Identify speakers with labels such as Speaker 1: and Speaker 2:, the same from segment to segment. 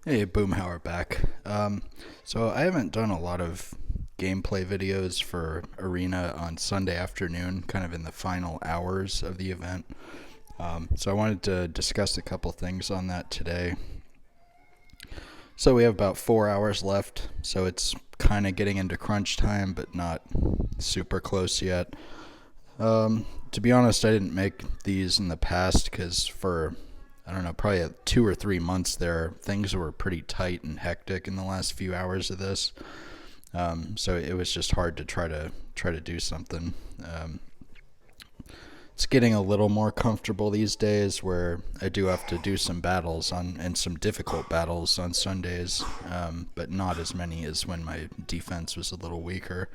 Speaker 1: Hey, Boomhauer back. So I haven't done a lot of gameplay videos for Arena on Sunday afternoon, kind of in the final hours of the event. So I wanted to discuss a couple things on that today. So we have about 4 hours left, so it's kind of getting into crunch time, but not super close yet. To be honest, I didn't make these in the past because for I don't know, probably 2 or 3 months there, things were pretty tight and hectic in the last few hours of this. So it was just hard to try to do something. It's getting a little more comfortable these days, where I do have to do some battles on and some difficult battles on Sundays, but not as many as when my defense was a little weaker.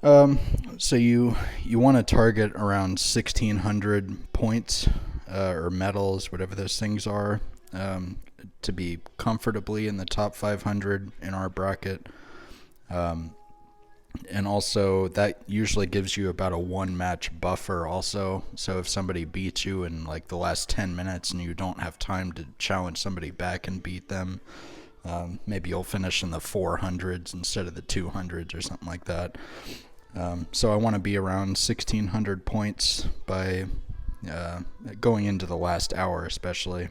Speaker 1: So you want to target around 1,600 points or medals, whatever those things are, to be comfortably in the top 500 in our bracket. And also that usually gives you about a one match buffer also. So if somebody beats you in like the last 10 minutes and you don't have time to challenge somebody back and beat them, maybe you'll finish in the 400s instead of the 200s or something like that. So I want to be around 1,600 points by going into the last hour especially.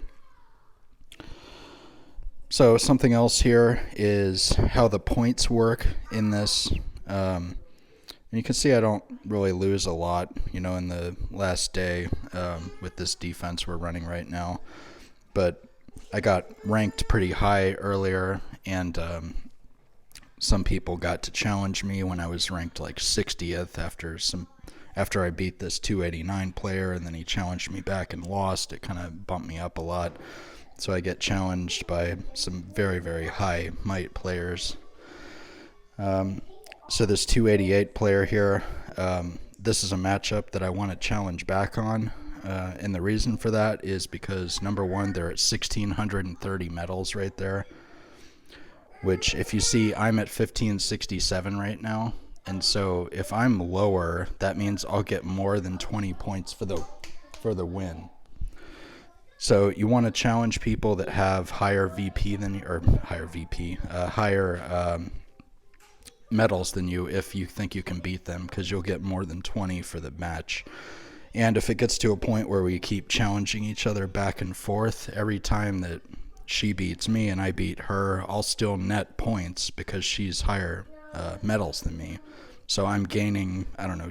Speaker 1: So something else here is how the points work in this. And you can see I don't really lose a lot, in the last day with this defense we're running right now. But I got ranked pretty high earlier, and some people got to challenge me when I was ranked like 60th after I beat this 289 player, and then he challenged me back and lost. It kind of bumped me up a lot. So I get challenged by some very, very high might players. So this 288 player here, this is a matchup that I want to challenge back on. And the reason for that is because, number one, they're at 1,630 medals right there. Which, if you see, I'm at 1567 right now. And so if I'm lower, that means I'll get more than 20 points for the win. So you want to challenge people that have higher VP than you, or higher VP, higher medals than you, if you think you can beat them, because you'll get more than 20 for the match. And if it gets to a point where we keep challenging each other back and forth, every time that she beats me and I beat her, I'll still net points because she's higher medals than me. So I'm gaining,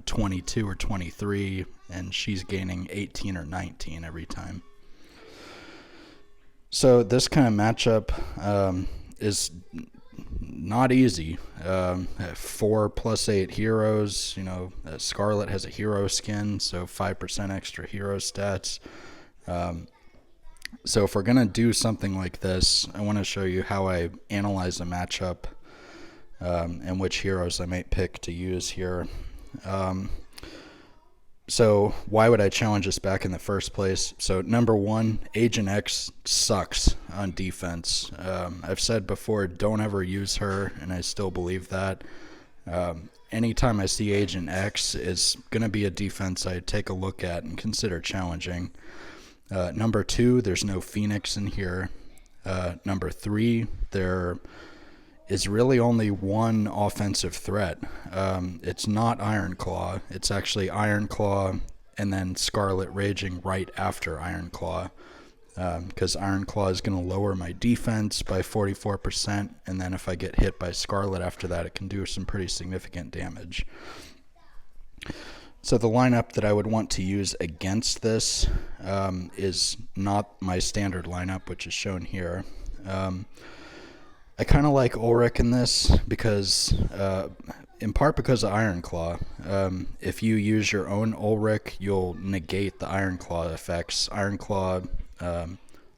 Speaker 1: 22 or 23, and she's gaining 18 or 19 every time. So this kind of matchup is not easy. 4+8 heroes. Scarlet has a hero skin, so 5% extra hero stats. So if we're going to do something like this, I want to show you how I analyze a matchup and which heroes I might pick to use here. So why would I challenge this back in the first place? So number one, Agent X sucks on defense. I've said before, don't ever use her, and I still believe that. Anytime I see Agent X, is going to be a defense I take a look at and consider challenging. Number two, there's no Phoenix in here. Number three, there is really only one offensive threat. It's not Ironclaw. It's actually Ironclaw and then Scarlet Raging right after Ironclaw, because Ironclaw is going to lower my defense by 44%, and then if I get hit by Scarlet after that, it can do some pretty significant damage. So the lineup that I would want to use against this is not my standard lineup, which is shown here. I kind of like Ulrich in this because, in part because of Ironclaw. If you use your own Ulrich, you'll negate the Ironclaw effects. Ironclaw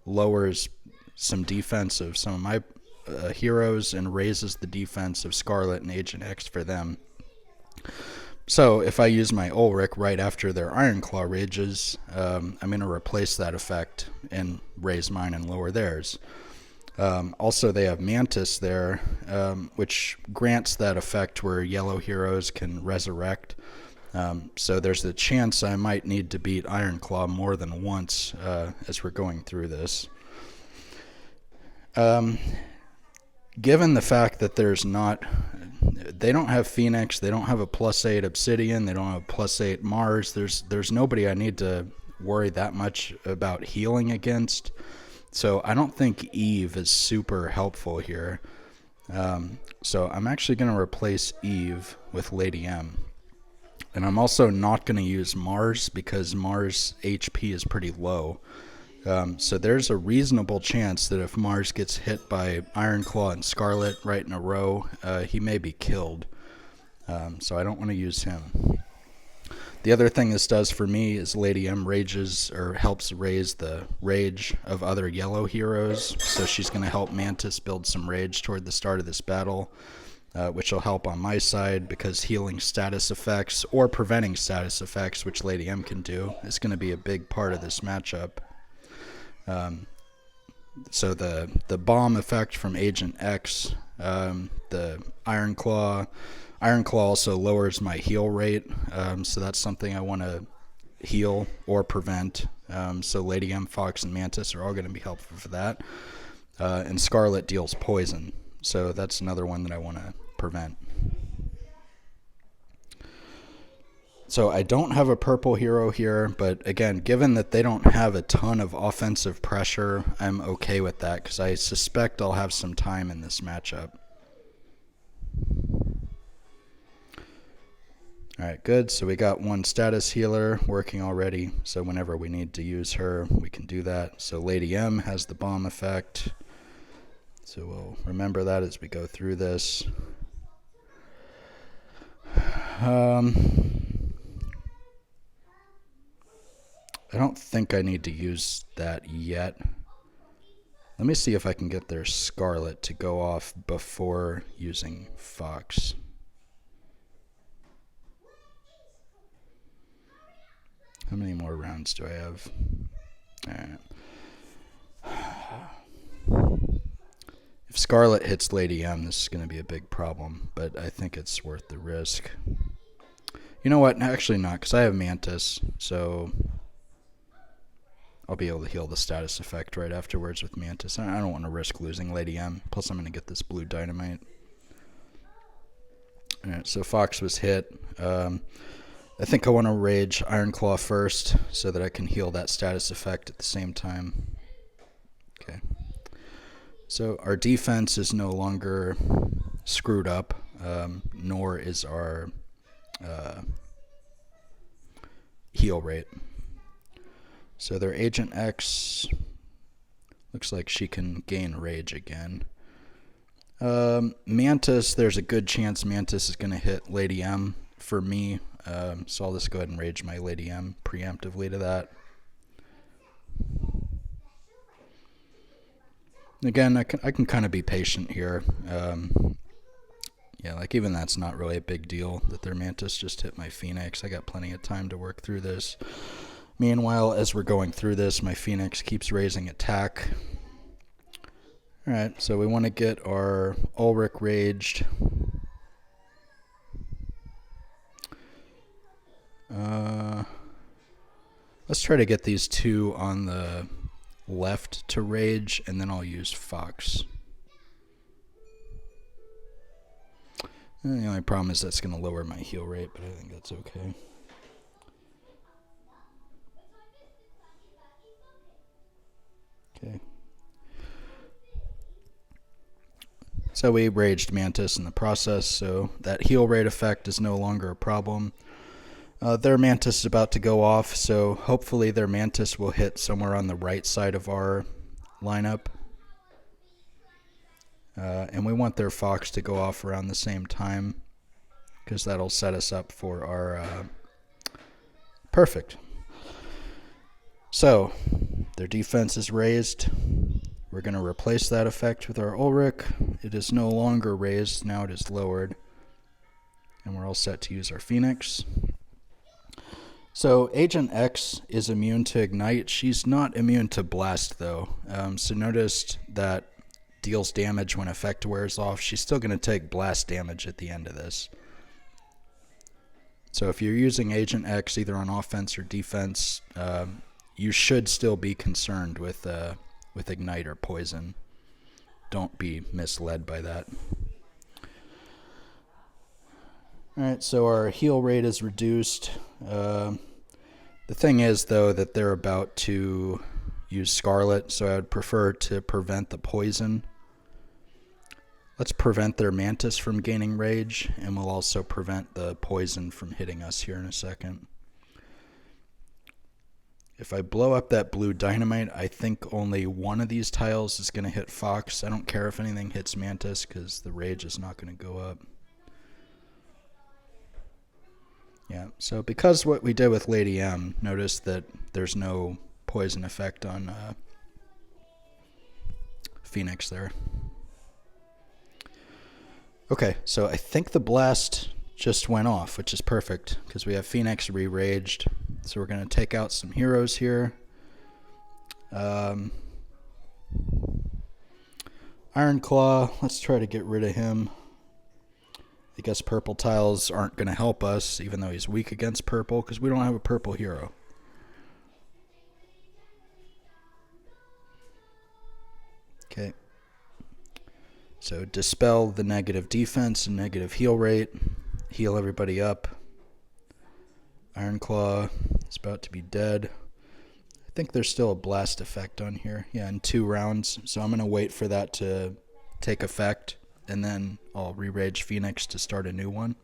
Speaker 1: lowers some defense of some of my heroes and raises the defense of Scarlet and Agent X for them. So if I use my Ulrich right after their Ironclaw rages, I'm going to replace that effect and raise mine and lower theirs. Also, they have Mantis there, which grants that effect where yellow heroes can resurrect. So there's the chance I might need to beat Ironclaw more than once as we're going through this. Given the fact that they don't have Phoenix, they don't have a +8 Obsidian, they don't have a +8 Mars. There's nobody I need to worry that much about healing against. So I don't think Eve is super helpful here. So I'm actually going to replace Eve with Lady M. And I'm also not going to use Mars because Mars' HP is pretty low. So there's a reasonable chance that if Mars gets hit by Ironclaw and Scarlet right in a row, he may be killed. So I don't want to use him. The other thing this does for me is Lady M rages or helps raise the rage of other yellow heroes. So she's going to help Mantis build some rage toward the start of this battle, which will help on my side because healing status effects or preventing status effects, which Lady M can do, is going to be a big part of this matchup. So the bomb effect from Agent X, the Ironclaw also lowers my heal rate, so that's something I want to heal or prevent. So Lady M, Fox, and Mantis are all going to be helpful for that. And Scarlet deals poison, so that's another one that I want to prevent. So I don't have a purple hero here, but again, given that they don't have a ton of offensive pressure, I'm okay with that because I suspect I'll have some time in this matchup. Alright, good. So we got one status healer working already, so whenever we need to use her, we can do that. So Lady M has the bomb effect, so we'll remember that as we go through this. I don't think I need to use that yet. Let me see if I can get their Scarlet to go off before using Fox. How many more rounds do I have? Alright. If Scarlet hits Lady M, this is going to be a big problem, but I think it's worth the risk. You know what? Actually not, because I have Mantis, so I'll be able to heal the status effect right afterwards with Mantis. I don't want to risk losing Lady M. Plus, I'm going to get this blue dynamite. Alright, so Fox was hit. I think I want to rage Ironclaw first so that I can heal that status effect at the same time. Okay. So our defense is no longer screwed up, nor is our heal rate. So their Agent X looks like she can gain rage again. Mantis, there's a good chance Mantis is going to hit Lady M for me. So I'll just go ahead and rage my Lady M preemptively to that. Again, I can kind of be patient here. Yeah, like even that's not really a big deal that their Mantis just hit my Phoenix. I got plenty of time to work through this. Meanwhile, as we're going through this, my Phoenix keeps raising attack. Alright, so we want to get our Ulrich raged. Let's try to get these two on the left to rage, and then I'll use Fox. And the only problem is that's going to lower my heal rate, but I think that's okay. Okay. So we raged Mantis in the process, so that heal rate effect is no longer a problem. Their Mantis is about to go off, so hopefully their Mantis will hit somewhere on the right side of our lineup. And we want their Fox to go off around the same time, because that'll set us up for our... Perfect. So, their defense is raised. We're going to replace that effect with our Ulrich. It is no longer raised, now it is lowered. And we're all set to use our Phoenix. So Agent X is immune to Ignite. She's not immune to Blast, though. So notice that deals damage when effect wears off. She's still going to take Blast damage at the end of this. So if you're using Agent X either on offense or defense, you should still be concerned with Ignite or Poison. don't be misled by that. All right, so our heal rate is reduced. The thing is, though, that they're about to use Scarlet, so I would prefer to prevent the poison. Let's prevent their Mantis from gaining rage, and we'll also prevent the poison from hitting us here in a second. If I blow up that blue dynamite, I think only one of these tiles is going to hit Fox. I don't care if anything hits Mantis, because the rage is not going to go up. Yeah, so because what we did with Lady M, notice that there's no poison effect on Phoenix there. Okay, so I think the blast just went off, which is perfect, because we have Phoenix re-raged. So we're going to take out some heroes here. Iron Claw, let's try to get rid of him. I guess purple tiles aren't going to help us, even though he's weak against purple, because we don't have a purple hero. Okay. So dispel the negative defense and negative heal rate. Heal everybody up. Iron Claw is about to be dead. I think there's still a blast effect on here. Yeah, in 2 rounds. So I'm going to wait for that to take effect, and then I'll re-rage Phoenix to start a new one.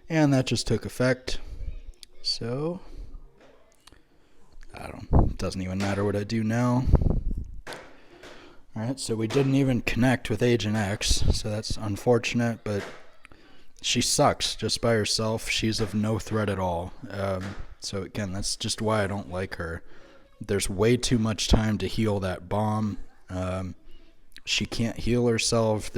Speaker 1: And that just took effect. So, it doesn't even matter what I do now. Alright, so we didn't even connect with Agent X, so that's unfortunate, but she sucks just by herself. She's of no threat at all. So again, that's just why I don't like her. There's way too much time to heal that bomb. She can't heal herself.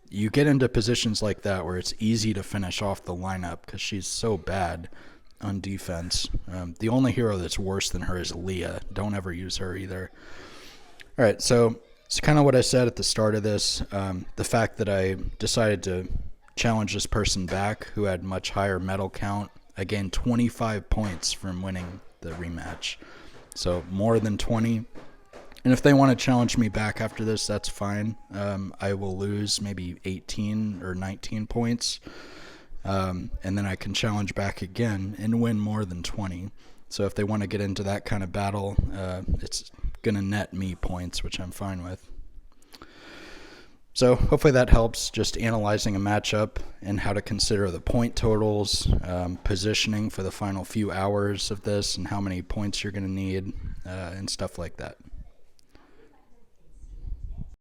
Speaker 1: You get into positions like that where it's easy to finish off the lineup because she's so bad on defense. The only hero that's worse than her is Leah. Don't ever use her either. All right, so it's kind of what I said at the start of this. The fact that I decided to challenge this person back who had much higher medal count. I gained 25 points from winning the rematch. So more than 20. And if they want to challenge me back after this, that's fine. I will lose maybe 18 or 19 points. And then I can challenge back again and win more than 20. So if they want to get into that kind of battle, it's going to net me points, which I'm fine with. So hopefully that helps, just analyzing a matchup and how to consider the point totals, positioning for the final few hours of this and how many points you're going to need, and stuff like that.